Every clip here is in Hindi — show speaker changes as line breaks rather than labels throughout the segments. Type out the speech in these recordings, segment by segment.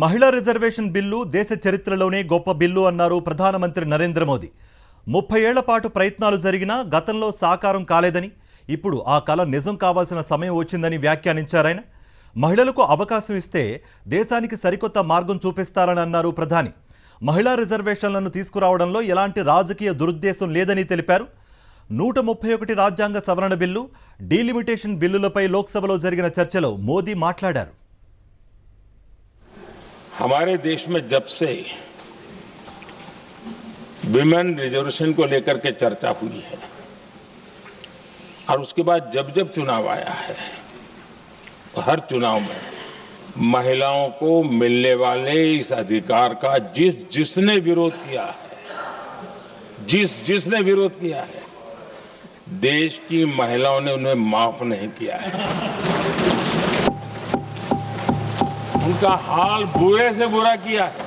మహిళా రిజర్వేషన్ బిల్లు దేశ చరిత్రలోనే గొప్ప బిల్లు అన్నారు ప్రధానమంత్రి నరేంద్ర మోదీ. 30 ఏళ్ల పాటు ప్రయత్నాలు జరిగినా గతంలో సాకారం కాలేదని, ఇప్పుడు ఆ కల నిజం కావాల్సిన సమయం వచ్చిందని వ్యాఖ్యానించారాయన. మహిళలకు అవకాశం ఇస్తే దేశానికి సరికొత్త మార్గం చూపిస్తారని అన్నారు ప్రధాని. మహిళా రిజర్వేషన్లను తీసుకురావడంలో ఎలాంటి రాజకీయ దురుద్దేశం లేదని తెలిపారు. 131 రాజ్యాంగ సవరణ బిల్లు, డీలిమిటేషన్ బిల్లులపై లోక్సభలో జరిగిన చర్చలో మోదీ మాట్లాడారు.
हमारे देश में जब से विमेन रिजर्वेशन को लेकर के चर्चा हुई है और उसके बाद जब जब चुनाव आया है, हर चुनाव में महिलाओं को मिलने वाले इस अधिकार का जिसने विरोध किया है, जिसने विरोध किया है, देश की महिलाओं ने उन्हें माफ नहीं किया है. उनका हाल बुरे से बुरा किया है.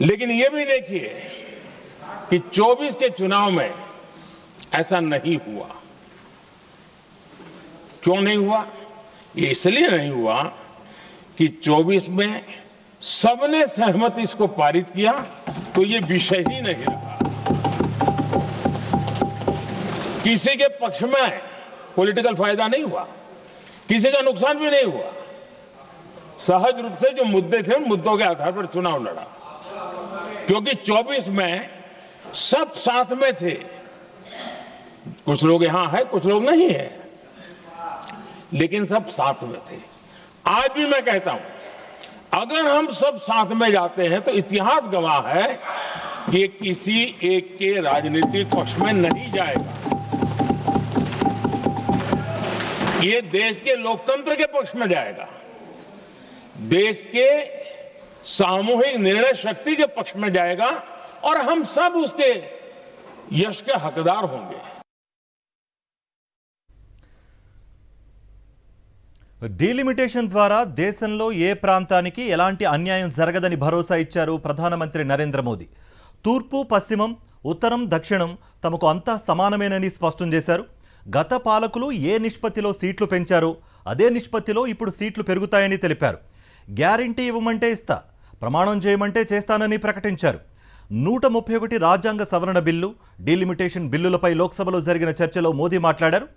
लेकिन ये भी देखिए कि 24 के चुनाव में ऐसा नहीं हुआ. क्यों नहीं हुआ? ये इसलिए नहीं हुआ कि 24 में सबने सहमति इसको पारित किया, तो ये विषय ही नहीं रहा. किसी के पक्ष में पॉलिटिकल फायदा नहीं हुआ, किसी का नुकसान भी नहीं हुआ. सहज रूप से जो मुद्दे थे उन मुद्दों के आधार पर चुनाव लड़ा, क्योंकि 24 में सब साथ में थे. कुछ लोग यहां हैं, कुछ लोग नहीं है, लेकिन सब साथ में थे. आज भी मैं कहता हूं, अगर हम सब साथ में जाते हैं तो इतिहास गवाह है कि किसी एक के राजनीतिक पक्ष में नहीं जाएगा. ये देश के लोकतंत्र के पक्ष में जाएगा, देश के सामूहिक निर्णय शक्ति के पक्ष में जाएगा और हम सब उसके यश के हकदार होंगे.
డీలిమిటేషన్ ద్వారా దేశంలో ఏ ప్రాంతానికి ఎలాంటి అన్యాయం జరగదని భరోసా ఇచ్చారు ప్రధానమంత్రి నరేంద్ర మోదీ. తూర్పు, పశ్చిమం, ఉత్తరం, దక్షిణం తమకు అంతా సమానమేనని స్పష్టం చేశారు. గత పాలకులు ఏ నిష్పత్తిలో సీట్లు పెంచారో అదే నిష్పత్తిలో ఇప్పుడు సీట్లు పెరుగుతాయని తెలిపారు. గ్యారంటీ ఇవ్వమంటే ఇస్తా, ప్రమాణం చేయమంటే చేస్తానని ప్రకటించారు. 131 రాజ్యాంగ సవరణ బిల్లు, డీలిమిటేషన్ బిల్లులపై లోక్సభలో జరిగిన చర్చలో మోదీ మాట్లాడారు.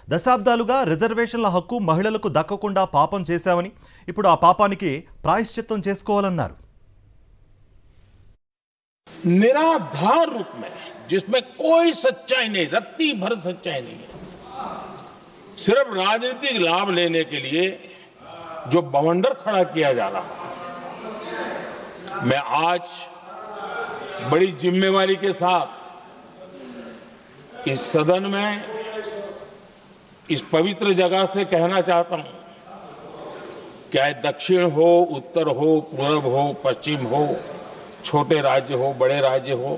దశాబ్దాలుగా రిజర్వేషన్ల హక్కు మహిళలకు దక్కకుండా పాపం చేశామని, ఇప్పుడు ఆ పాపానికి ప్రాయశ్చిత్తం చేసుకోవాలన్నారు.
निराधार रूप में, जिसमें कोई सच्चाई नहीं, रत्ती भर सच्चाई नहीं है, सिर्फ राजनीतिक लाभ लेने के लिए जो बवंडर खड़ा किया जा रहा है, मैं आज बड़ी जिम्मेवारी के साथ इस सदन में इस पवित्र जगह से कहना चाहता हूं, चाहे दक्षिण हो, उत्तर हो, पूर्व हो, पश्चिम हो, छोटे राज्य हो, बड़े राज्य हो,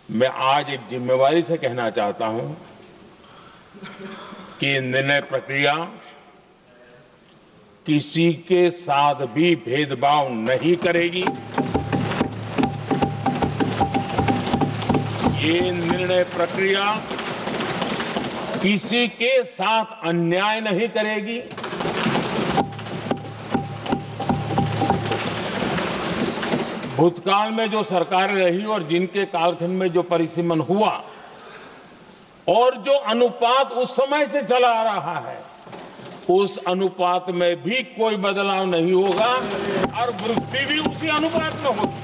मैं आज एक जिम्मेवारी से कहना चाहता हूं कि निर्णय प्रक्रिया किसी के साथ भी भेदभाव नहीं करेगी. ये निर्णय प्रक्रिया किसी के साथ अन्याय नहीं करेगी. भूतकाल में जो सरकारें रही और जिनके कालखंड में जो परिसीमन हुआ और जो अनुपात उस समय से चला आ रहा है, उस अनुपात में भी कोई बदलाव नहीं होगा और वृद्धि भी उसी अनुपात में होगी.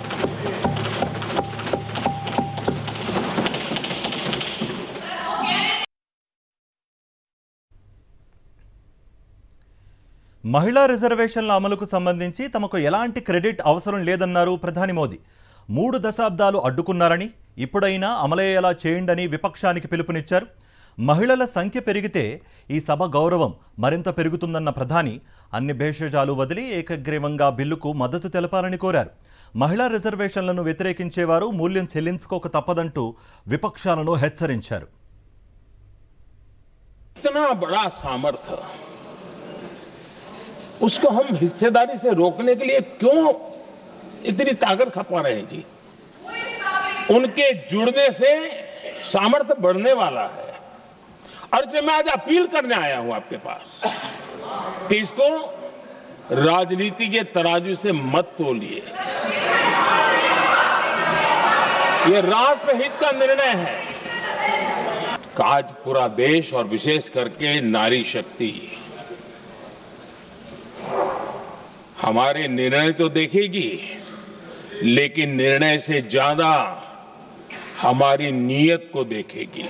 మహిళా రిజర్వేషన్ల అమలుకు సంబంధించి తమకు ఎలాంటి క్రెడిట్ అవసరం లేదన్నారు ప్రధాని మోదీ. 3 దశాబ్దాలు అడ్డుకున్నారని, ఇప్పుడైనా అమలయ్యేలా చేయండని విపక్షానికి పిలుపునిచ్చారు. మహిళల సంఖ్య పెరిగితే ఈ సభ గౌరవం మరింత పెరుగుతుందన్న ప్రధాని అన్ని భేషజాలు వదిలి ఏకగ్రీవంగా బిల్లుకు మద్దతు తెలపాలని కోరారు. మహిళా రిజర్వేషన్లను వ్యతిరేకించేవారు మూల్యం చెల్లించుకోక తప్పదంటూ విపక్షాలను హెచ్చరించారు.
इतना बड़ा सामर्थ्य, उसको हम हिस्सेदारी से रोकने के लिए क्यों इतनी ताकत खपा रहे हैं जी? उनके जुड़ने से सामर्थ्य बढ़ने वाला है. और इसलिए मैं आज अपील करने आया हूं आपके पास कि इसको राजनीति के तराजू से मत तोलिए। ये राष्ट्रहित का निर्णय है। आज पूरा देश और विशेष करके नारी शक्ति हमारे निर्णय तो देखेगी, लेकिन निर्णय से ज्यादा हमारी नीयत को देखेगी।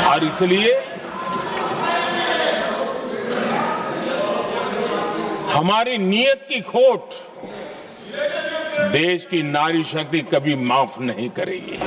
और इसलिए हमारी नीयत की खोट देश की नारी शक्ति कभी माफ नहीं करेगी।